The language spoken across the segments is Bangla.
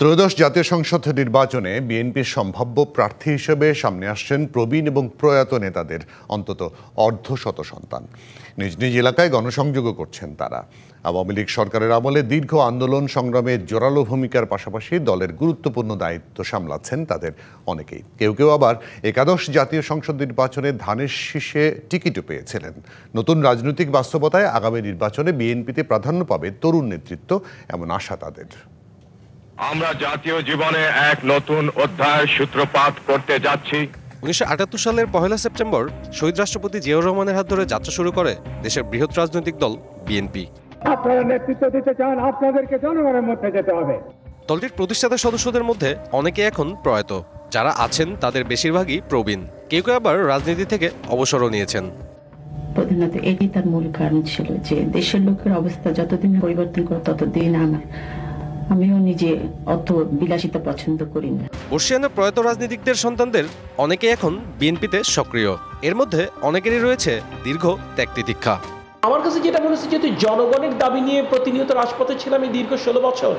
ত্রয়োদশ জাতীয় সংসদ নির্বাচনে বিএনপির সম্ভাব্য প্রার্থী হিসেবে সামনে আসছেন প্রবীণ এবং প্রয়াত নেতাদের অন্তত অর্ধশত সন্তান। নিজ নিজ এলাকায় গণসংযোগও করছেন তারা। আওয়ামী লীগ সরকারের আমলে দীর্ঘ আন্দোলন সংগ্রামে জোরালো ভূমিকার পাশাপাশি দলের গুরুত্বপূর্ণ দায়িত্ব সামলাচ্ছেন তাদের অনেকেই। কেউ কেউ আবার একাদশ জাতীয় সংসদ নির্বাচনে ধানের শীষে টিকিটও পেয়েছিলেন। নতুন রাজনৈতিক বাস্তবতায় আগামী নির্বাচনে বিএনপিতে প্রাধান্য পাবে তরুণ নেতৃত্ব, এমন আশা তাদের। আমরা জাতীয় জীবনে এক নতুন অধ্যায়ের সূত্রপাত করতে যাচ্ছি। 1978 সালের 1 সেপ্টেম্বর শহীদ রাষ্ট্রপতি জিয়াউর রহমানের হাত ধরে যাত্রা শুরু করে দেশের বৃহৎ রাজনৈতিক দল বিএনপি। আপনারা নেতৃত্ব দিতে চান, আপনাদেরকে জনগণের মধ্যে যেতে হবে। দলটির প্রতিষ্ঠাতা সদস্যদের মধ্যে অনেকে এখন প্রয়াত, যারা আছেন তাদের বেশিরভাগই প্রবীণ। কেউ কেউ আবার রাজনীতি থেকে অবসরও নিয়েছেন। প্রধানত এটি তার মূল কারণ ছিল যে দেশের লোকের অবস্থা যতদিন পরিবর্তন করে ততদিন আমিও নিজে অত বিলাসিতা পছন্দ করি না। বর্ষিয়ানের প্রয়াত রাজনীতিকদের সন্তানদের অনেকে এখন বিএনপিতে সক্রিয়। এর মধ্যে অনেকেরই রয়েছে দীর্ঘ ত্যাগ তিতিক্ষা। আমার কাছে যেটা মনে হচ্ছে, যেহেতু জনগণের দাবি নিয়ে প্রতিনিয়ত রাজপথে ছিলাম এই দীর্ঘ 16 বছর,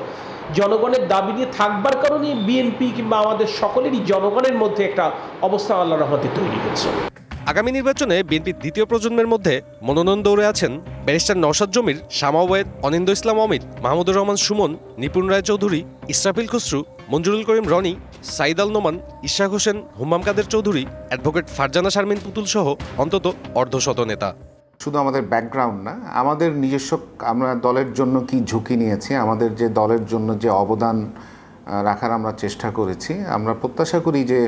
জনগণের দাবি নিয়ে থাকবার কারণে বিএনপি কিংবা আমাদের সকলেরই জনগণের মধ্যে একটা অবস্থা আল্লাহর রহমতে তৈরি হচ্ছে। আগামী নির্বাচনে বিএনপির দ্বিতীয় প্রজন্মের মধ্যে মনোনয়ন দৌড়ে আছেন ব্যারিস্টার নওশাদ জমির, শামা ওবায়েদ, অনিন্দ্য ইসলাম অমিত, মাহমুদুর রহমান সুমন, নিপুণ রায় চৌধুরী, ইসরাফিল খসরু, মঞ্জুরুল করিম রনি, সাইদ আল নোমান, ইশরাক হোসেন, হুম্মাম কাদের চৌধুরী, অ্যাডভোকেট ফারজানা শারমিন পুতুল সহ অন্তত অর্ধশত নেতা। শুধু আমাদের ব্যাকগ্রাউন্ড না, আমাদের নিজস্ব আমরা দলের জন্য কি ঝুঁকি নিয়েছি, আমাদের যে দলের জন্য যে অবদান রাখার আমরা চেষ্টা করেছি, আমরা প্রত্যাশা করি যে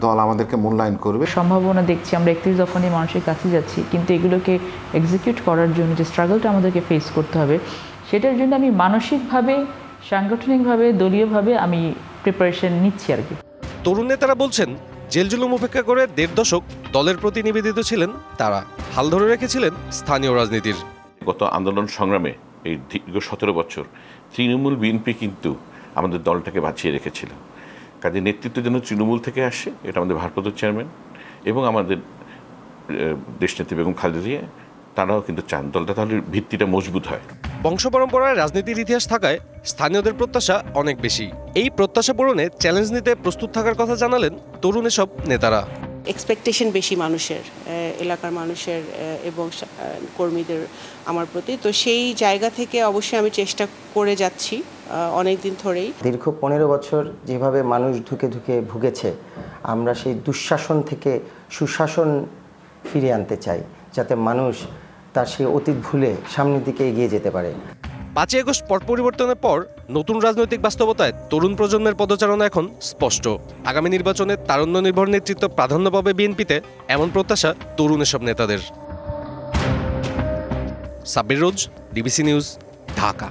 দল আমাদেরকে মূল্যায়ন করবে। সম্ভাবনা দেখছি আমরা 31 দফায় মানুষের কাছে যাচ্ছি, কিন্তু এগুলোকে এক্সিকিউট করার জন্য যে স্ট্রাগলটা আমাদেরকে ফেস করতে হবে, সেটার জন্য আমি মানসিকভাবে, সাংগঠনিকভাবে, দলীয়ভাবে আমি প্রিপারেশন নিচ্ছি আর কি। তরুণ নেতারা বলছেন, জেল জুলুম উপেক্ষা করে 1.5 দশক দলের প্রতি নিবেদিত ছিলেন তারা। হাল ধরে রেখেছিলেন স্থানীয় রাজনীতির। গত আন্দোলন সংগ্রামে এই দীর্ঘ 17 বছর তৃণমূল বিএনপি কিন্তু আমাদের দলটাকে বাঁচিয়ে রেখেছিল। কাজে নেতৃত্ব যেন তৃণমূল থেকে আসে, এটা আমাদের ভারপ্রাপ্ত চেয়ারম্যান এবং আমাদের দেশনেত্রী বেগম খালেদা জিয়া, তারাও কিন্তু চান দলটা তাহলে ভিত্তিটা মজবুত হয়। বংশ পরম্পরায় রাজনীতির ইতিহাস থাকায় স্থানীয়দের প্রত্যাশা অনেক বেশি। এই প্রত্যাশা পূরণে চ্যালেঞ্জ নিতে প্রস্তুত থাকার কথা জানালেন তরুণ এসব নেতারা। এক্সপেকটেশন বেশি মানুষের, এলাকার মানুষের এবং কর্মীদের আমার প্রতি, তো সেই জায়গা থেকে অবশ্যই আমি চেষ্টা করে যাচ্ছি অনেক দিন ধরেই। দীর্ঘ 15 বছর যেভাবে মানুষ ধুকে ধুকে ভুগেছে, আমরা সেই দুঃশাসন থেকে সুশাসন ফিরিয়ে আনতে চাই, যাতে মানুষ তার সেই অতীত ভুলে সামনের দিকে এগিয়ে যেতে পারে। 5 আগস্ট পট পরিবর্তনের পর নতুন রাজনৈতিক বাস্তবতায় তরুণ প্রজন্মের পদচারণা এখন স্পষ্ট। আগামী নির্বাচনে তারুণ্য নির্ভর নেতৃত্ব প্রাধান্য পাবে বিএনপিতে, এমন প্রত্যাশা তরুণ এসব নেতাদের। সাব্বির রোজ, ডিবিসি নিউজ, ঢাকা।